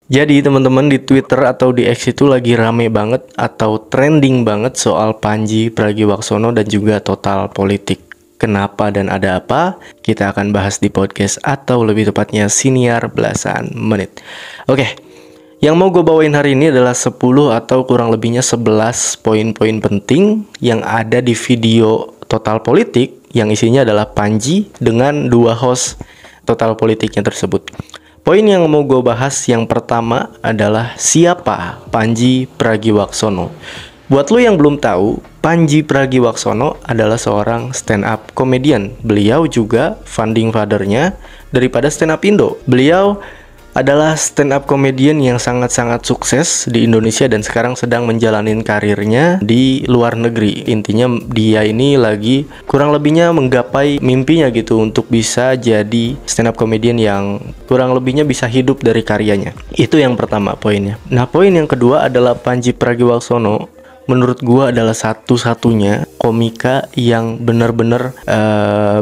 Jadi teman-teman, di Twitter atau di X itu lagi rame banget atau trending banget soal Pandji Pragiwaksono dan juga Total Politik. Kenapa dan ada apa? Kita akan bahas di podcast atau lebih tepatnya Siniar Belasan Menit. Oke, yang mau gue bawain hari ini adalah 10 atau kurang lebihnya 11 poin-poin penting yang ada di video Total Politik yang isinya adalah Pandji dengan dua host Total Politiknya tersebut. Poin yang mau gue bahas yang pertama adalah siapa Pandji Pragiwaksono. Buat lo yang belum tahu, Pandji Pragiwaksono adalah seorang stand up comedian. Beliau juga founding father-nya daripada stand up Indo. Beliau adalah stand up comedian yang sangat-sangat sukses di Indonesia dan sekarang sedang menjalani karirnya di luar negeri. Intinya dia ini lagi kurang lebihnya menggapai mimpinya gitu untuk bisa jadi stand up comedian yang kurang lebihnya bisa hidup dari karyanya. Itu yang pertama poinnya. Nah, poin yang kedua adalah Pandji Pragiwaksono menurut gua adalah satu-satunya komika yang benar-benar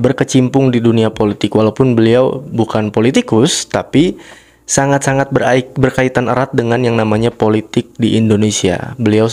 berkecimpung di dunia politik. Walaupun beliau bukan politikus, tapi sangat-sangat berkaitan erat dengan yang namanya politik di Indonesia. Beliau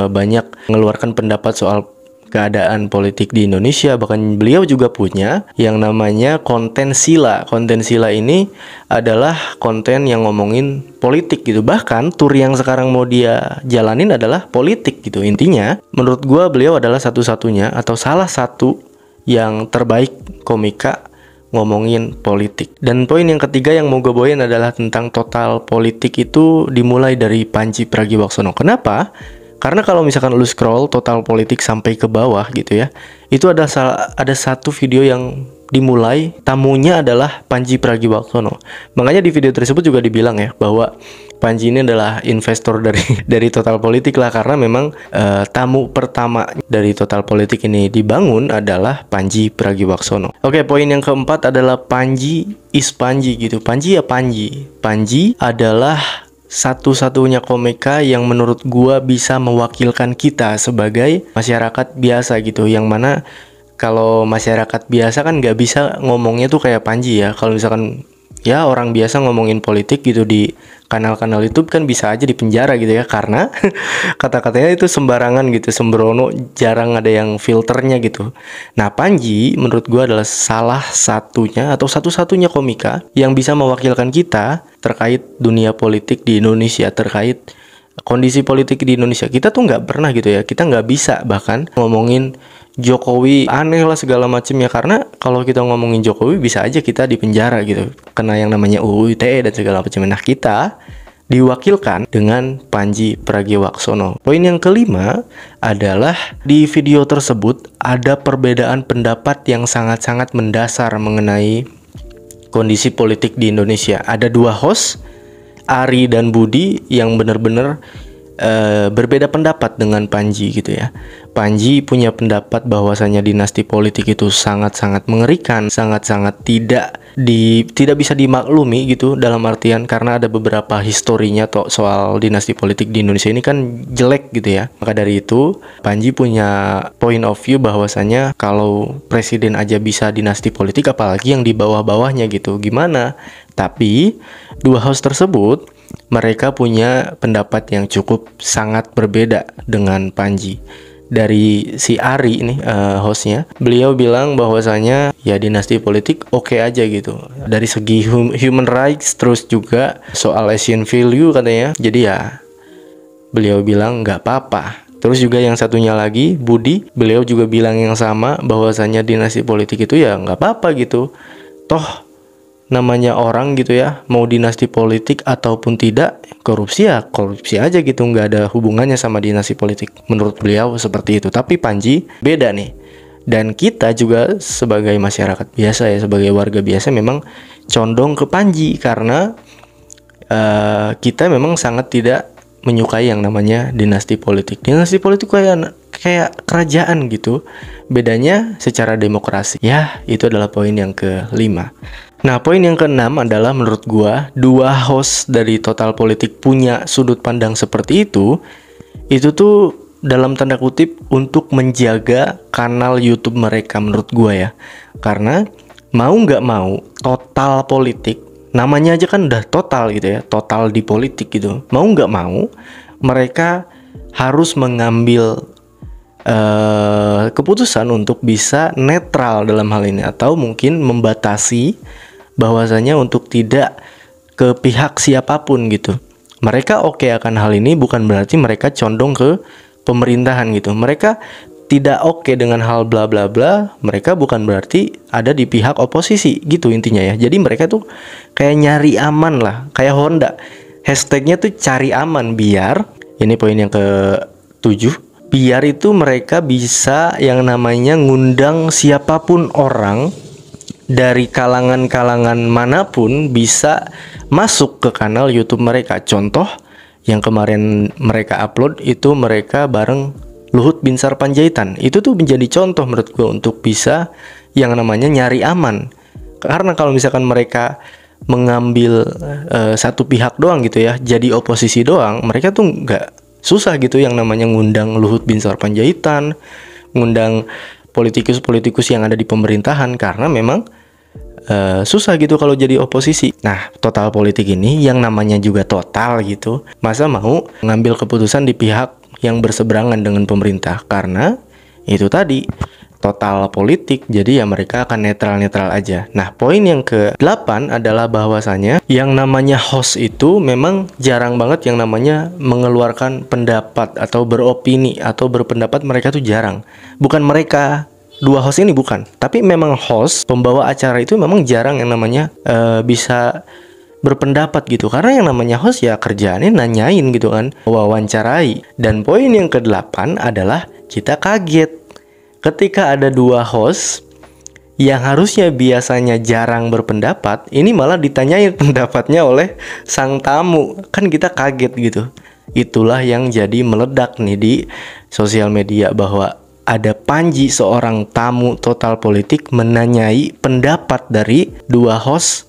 banyak mengeluarkan pendapat soal keadaan politik di Indonesia. Bahkan beliau juga punya yang namanya konten sila. Konten sila ini adalah konten yang ngomongin politik gitu. Bahkan tour yang sekarang mau dia jalanin adalah politik gitu. Intinya menurut gua beliau adalah satu-satunya atau salah satu yang terbaik komika ngomongin politik. Dan poin yang ketiga yang mau gue bawain adalah tentang Total Politik itu dimulai dari Pandji Pragiwaksono. Kenapa? Karena kalau misalkan lu scroll Total Politik sampai ke bawah gitu ya, itu ada satu video yang dimulai tamunya adalah Pandji Pragiwaksono. Makanya di video tersebut juga dibilang ya bahwa Pandji ini adalah investor dari Total Politik lah, karena memang tamu pertama dari Total Politik ini dibangun adalah Pandji Pragiwaksono. Oke, poin yang keempat adalah Pandji is Pandji gitu. Pandji ya Pandji. Pandji adalah satu-satunya komika yang menurut gua bisa mewakilkan kita sebagai masyarakat biasa gitu, yang mana kalau masyarakat biasa kan nggak bisa ngomongnya tuh kayak Pandji ya. Kalau misalkan ya orang biasa ngomongin politik gitu di kanal-kanal YouTube kan bisa aja dipenjara gitu ya, karena kata-katanya itu sembarangan gitu, sembrono, jarang ada yang filternya gitu. Nah, Pandji menurut gua adalah salah satunya atau satu-satunya komika yang bisa mewakilkan kita terkait dunia politik di Indonesia, terkait kondisi politik di Indonesia. Kita tuh nggak pernah gitu ya, kita nggak bisa bahkan ngomongin Jokowi aneh lah segala macam ya, karena kalau kita ngomongin Jokowi bisa aja kita di penjara gitu, kena yang namanya UU ITE dan segala macam. Nah, kita diwakilkan dengan Pandji Pragiwaksono. Poin yang kelima adalah di video tersebut ada perbedaan pendapat yang sangat-sangat mendasar mengenai kondisi politik di Indonesia. Ada dua host, Ari dan Budi, yang benar-benar berbeda pendapat dengan Pandji gitu ya. Pandji punya pendapat bahwasanya dinasti politik itu sangat-sangat mengerikan, sangat-sangat tidak bisa dimaklumi gitu, dalam artian karena ada beberapa historinya soal dinasti politik di Indonesia ini kan jelek gitu ya. Maka dari itu Pandji punya point of view bahwasanya kalau presiden aja bisa dinasti politik, apalagi yang di bawah-bawahnya gitu, gimana? Tapi dua host tersebut mereka punya pendapat yang cukup sangat berbeda dengan Pandji. Dari si Ari ini hostnya, beliau bilang bahwasanya ya dinasti politik oke aja gitu dari segi human rights, terus juga soal Asian value katanya. Jadi ya beliau bilang nggak apa-apa. Terus juga yang satunya lagi, Budi, beliau juga bilang yang sama, bahwasanya dinasti politik itu ya nggak apa-apa gitu. Toh namanya orang gitu ya, mau dinasti politik ataupun tidak, korupsi ya korupsi aja gitu, nggak ada hubungannya sama dinasti politik. Menurut beliau seperti itu. Tapi Pandji beda nih. Dan kita juga sebagai masyarakat biasa ya, sebagai warga biasa memang condong ke Pandji, karena kita memang sangat tidak menyukai yang namanya dinasti politik. Dinasti politik kayak kerajaan gitu. Bedanya secara demokrasi. Ya, itu adalah poin yang kelima. Nah, poin yang keenam adalah menurut gua dua host dari Total Politik punya sudut pandang seperti itu tuh dalam tanda kutip untuk menjaga kanal YouTube mereka menurut gua ya. Karena mau nggak mau Total Politik namanya aja kan udah total gitu ya, total di politik gitu. Mau nggak mau mereka harus mengambil keputusan untuk bisa netral dalam hal ini, atau mungkin membatasi bahwasanya untuk tidak ke pihak siapapun gitu. Mereka oke akan hal ini bukan berarti mereka condong ke pemerintahan gitu. Mereka tidak oke dengan hal bla bla bla, mereka bukan berarti ada di pihak oposisi gitu intinya ya. Jadi mereka tuh kayak nyari aman lah, kayak Honda. Hashtagnya tuh cari aman, biar ini poin yang ke-7. Biar itu mereka bisa yang namanya ngundang siapapun orang dari kalangan-kalangan manapun bisa masuk ke kanal YouTube mereka. Contoh yang kemarin mereka upload itu mereka bareng Luhut Binsar Panjaitan. Itu tuh menjadi contoh menurut gue untuk bisa yang namanya nyari aman. Karena kalau misalkan mereka mengambil satu pihak doang gitu ya, jadi oposisi doang, mereka tuh nggak susah gitu yang namanya ngundang Luhut Binsar Panjaitan, ngundang politikus-politikus yang ada di pemerintahan, karena memang susah gitu kalau jadi oposisi. Nah, total politik ini yang namanya juga total gitu, masa mau ngambil keputusan di pihak yang berseberangan dengan pemerintah, karena itu tadi total politik, jadi ya mereka akan netral-netral aja. Nah, poin yang ke-8 adalah bahwasanya yang namanya host itu memang jarang banget yang namanya mengeluarkan pendapat atau beropini atau berpendapat, mereka tuh jarang. Bukan mereka dua host ini bukan, tapi memang host pembawa acara itu memang jarang yang namanya bisa berpendapat gitu, karena yang namanya host ya kerjaannya nanyain gitu kan, wawancarai. Dan poin yang ke-8 adalah kita kaget ketika ada dua host yang harusnya biasanya jarang berpendapat, ini malah ditanyain pendapatnya oleh sang tamu. Kan kita kaget gitu. Itulah yang jadi meledak nih di sosial media, bahwa ada Panji, seorang tamu total politik, menanyai pendapat dari dua host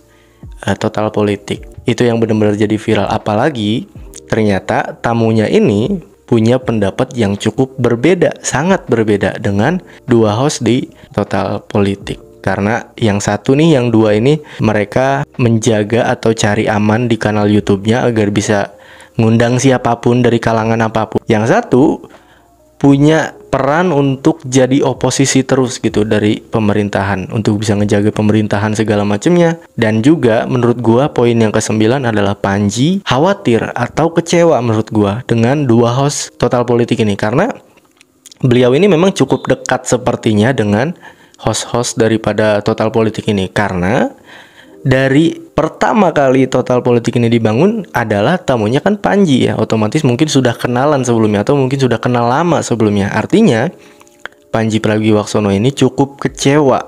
total politik. Itu yang benar-benar jadi viral. Apalagi ternyata tamunya ini punya pendapat yang cukup berbeda, sangat berbeda dengan dua host di total politik. Karena yang satu nih, yang dua ini mereka menjaga atau cari aman di kanal YouTube-nya agar bisa ngundang siapapun dari kalangan apapun. Yang satu punya peran untuk jadi oposisi terus gitu dari pemerintahan, untuk bisa ngejaga pemerintahan segala macamnya. Dan juga menurut gua poin yang ke-9 adalah Panji khawatir atau kecewa menurut gua dengan dua host total politik ini, karena beliau ini memang cukup dekat sepertinya dengan host-host daripada total politik ini. Karena dari pertama kali total politik ini dibangun adalah tamunya kan Panji ya, otomatis mungkin sudah kenalan sebelumnya atau mungkin sudah kenal lama sebelumnya. Artinya Pandji Pragiwaksono ini cukup kecewa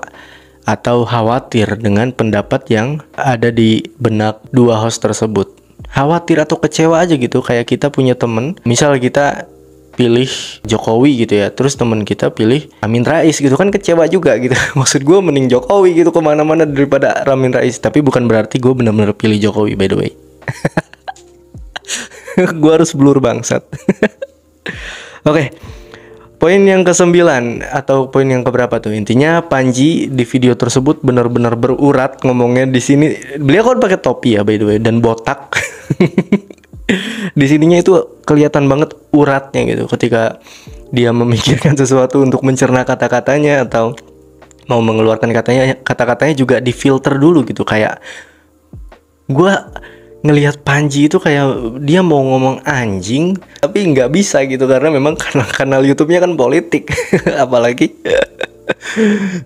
atau khawatir dengan pendapat yang ada di benak dua host tersebut. Khawatir atau kecewa aja gitu, kayak kita punya temen, misal kita pilih Jokowi gitu ya, terus temen kita pilih Amin Rais gitu, kan kecewa juga gitu. Maksud gue mending Jokowi gitu kemana-mana daripada Amin Rais. Tapi bukan berarti gue benar-benar pilih Jokowi, by the way. Gue harus blur bangsat. Oke, poin yang ke-9 atau poin yang keberapa tuh? Intinya Panji di video tersebut benar-benar berurat ngomongnya. Di sini beliau kan pakai topi ya, by the way, dan botak. Di sininya itu kelihatan banget uratnya gitu ketika dia memikirkan sesuatu untuk mencerna kata-katanya atau mau mengeluarkan kata-katanya juga difilter dulu gitu. Kayak gua ngelihat Panji itu kayak dia mau ngomong anjing tapi nggak bisa gitu, karena memang kanal YouTube-nya kan politik. Apalagi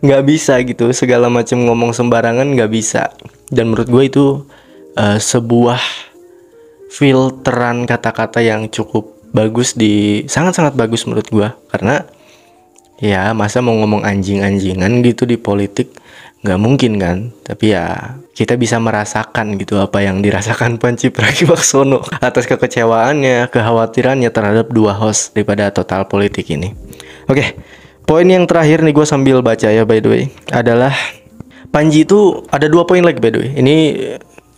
nggak bisa gitu, segala macam ngomong sembarangan nggak bisa. Dan menurut gue itu sebuah filteran kata-kata yang cukup bagus, sangat-sangat bagus menurut gua. Karena ya masa mau ngomong anjing-anjingan gitu di politik, nggak mungkin kan. Tapi ya kita bisa merasakan gitu apa yang dirasakan Pandji Pragiwaksono atas kekecewaannya, kekhawatirannya terhadap dua host daripada total politik ini. Oke, poin yang terakhir nih, gue sambil baca ya by the way, adalah Panji itu ada 2 poin lagi by the way. Ini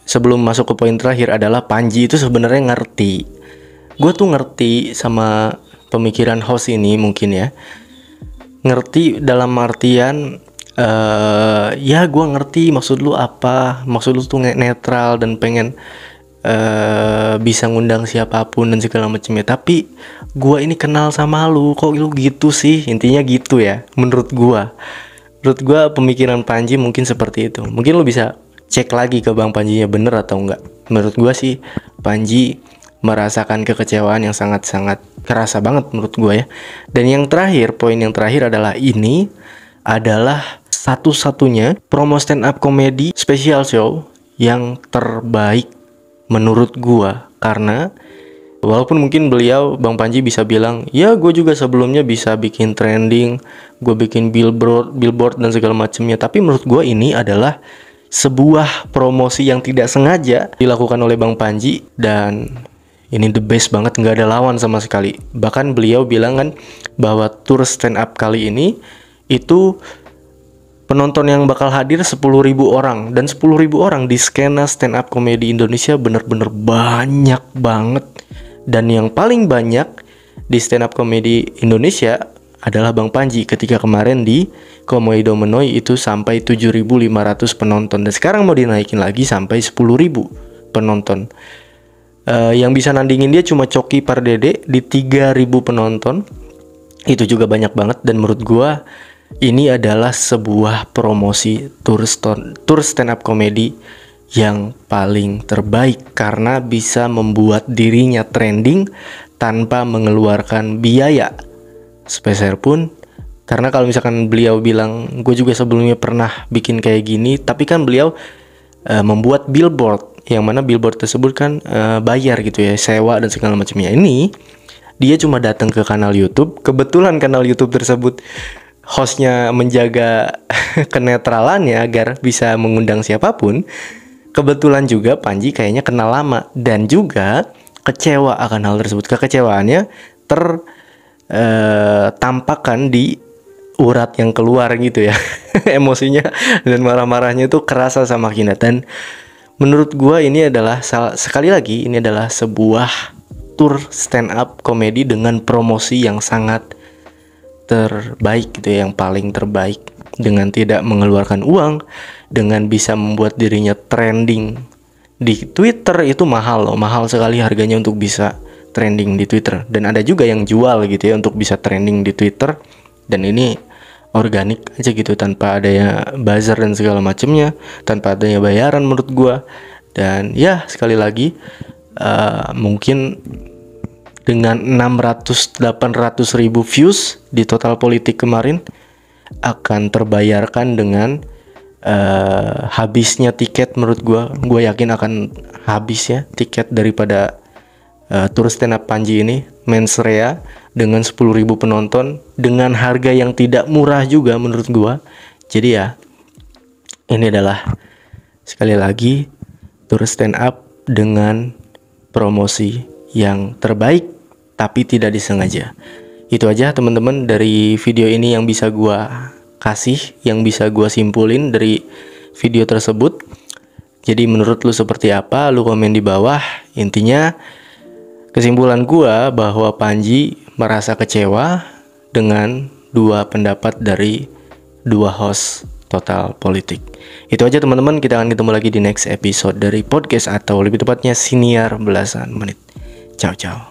sebelum masuk ke poin terakhir adalah Panji itu sebenarnya ngerti. Gue tuh ngerti sama pemikiran host ini mungkin ya. Ngerti dalam artian Ya gue ngerti maksud lu apa, maksud lu tuh netral dan pengen bisa ngundang siapapun dan segala macamnya. Tapi gue ini kenal sama lu, kok lu gitu sih? Intinya gitu ya. Menurut gue pemikiran Panji mungkin seperti itu. Mungkin lu bisa cek lagi ke Bang Panjinya bener atau enggak. Menurut gue sih Panji merasakan kekecewaan yang sangat-sangat kerasa banget menurut gue ya. Dan yang terakhir, poin yang terakhir adalah ini adalah satu-satunya promo stand up comedy special show yang terbaik menurut gua. Karena walaupun mungkin beliau Bang Panji bisa bilang, ya gue juga sebelumnya bisa bikin trending, gue bikin billboard dan segala macamnya, tapi menurut gua ini adalah sebuah promosi yang tidak sengaja dilakukan oleh Bang Panji, dan ini the best banget, nggak ada lawan sama sekali. Bahkan beliau bilang kan bahwa tour stand up kali ini itu penonton yang bakal hadir 10.000 orang. Dan 10.000 orang di skena stand up komedi Indonesia bener-bener banyak banget. Dan yang paling banyak di stand up komedi Indonesia adalah Bang Panji. Ketika kemarin di Komodo Menoi itu sampai 7.500 penonton. Dan sekarang mau dinaikin lagi sampai 10.000 penonton. Yang bisa nandingin dia cuma Coki Pardede di 3.000 penonton. Itu juga banyak banget. Dan menurut gua ini adalah sebuah promosi tour stand up comedy yang paling terbaik karena bisa membuat dirinya trending tanpa mengeluarkan biaya sepeser pun. Karena kalau misalkan beliau bilang, gue juga sebelumnya pernah bikin kayak gini, tapi kan beliau membuat billboard, yang mana billboard tersebut kan bayar gitu ya, sewa dan segala macamnya. Ini dia cuma datang ke kanal YouTube, kebetulan kanal YouTube tersebut hostnya menjaga kenetralannya agar bisa mengundang siapapun. Kebetulan juga Panji kayaknya kenal lama dan juga kecewa akan hal tersebut. Kekecewaannya tertampakkan di urat yang keluar gitu ya. Emosinya dan marah-marahnya itu kerasa sama Kinda. Dan menurut gua ini adalah sekali lagi ini adalah sebuah tour stand up komedi dengan promosi yang sangat terbaik gitu ya, yang paling terbaik, dengan tidak mengeluarkan uang, dengan bisa membuat dirinya trending di Twitter. Itu mahal loh, mahal sekali harganya untuk bisa trending di Twitter. Dan ada juga yang jual gitu ya untuk bisa trending di Twitter, dan ini organik aja gitu tanpa adanya buzzer dan segala macamnya, tanpa adanya bayaran menurut gua. Dan ya sekali lagi mungkin dengan 600-800 ribu views di Total Politik kemarin akan terbayarkan dengan habisnya tiket. Menurut gue yakin akan habis ya tiket daripada tour stand up Panji ini, Mens Rea, dengan 10.000 penonton dengan harga yang tidak murah juga menurut gue. Jadi ya ini adalah sekali lagi tour stand up dengan promosi yang terbaik tapi tidak disengaja. Itu aja teman-teman dari video ini yang bisa gua kasih, yang bisa gua simpulin dari video tersebut. Jadi menurut lu seperti apa? Lu komen di bawah. Intinya kesimpulan gua bahwa Panji merasa kecewa dengan dua pendapat dari dua host Total Politik. Itu aja teman-teman, kita akan ketemu lagi di next episode dari podcast, atau lebih tepatnya Siniar Belasan Menit. Ciao ciao.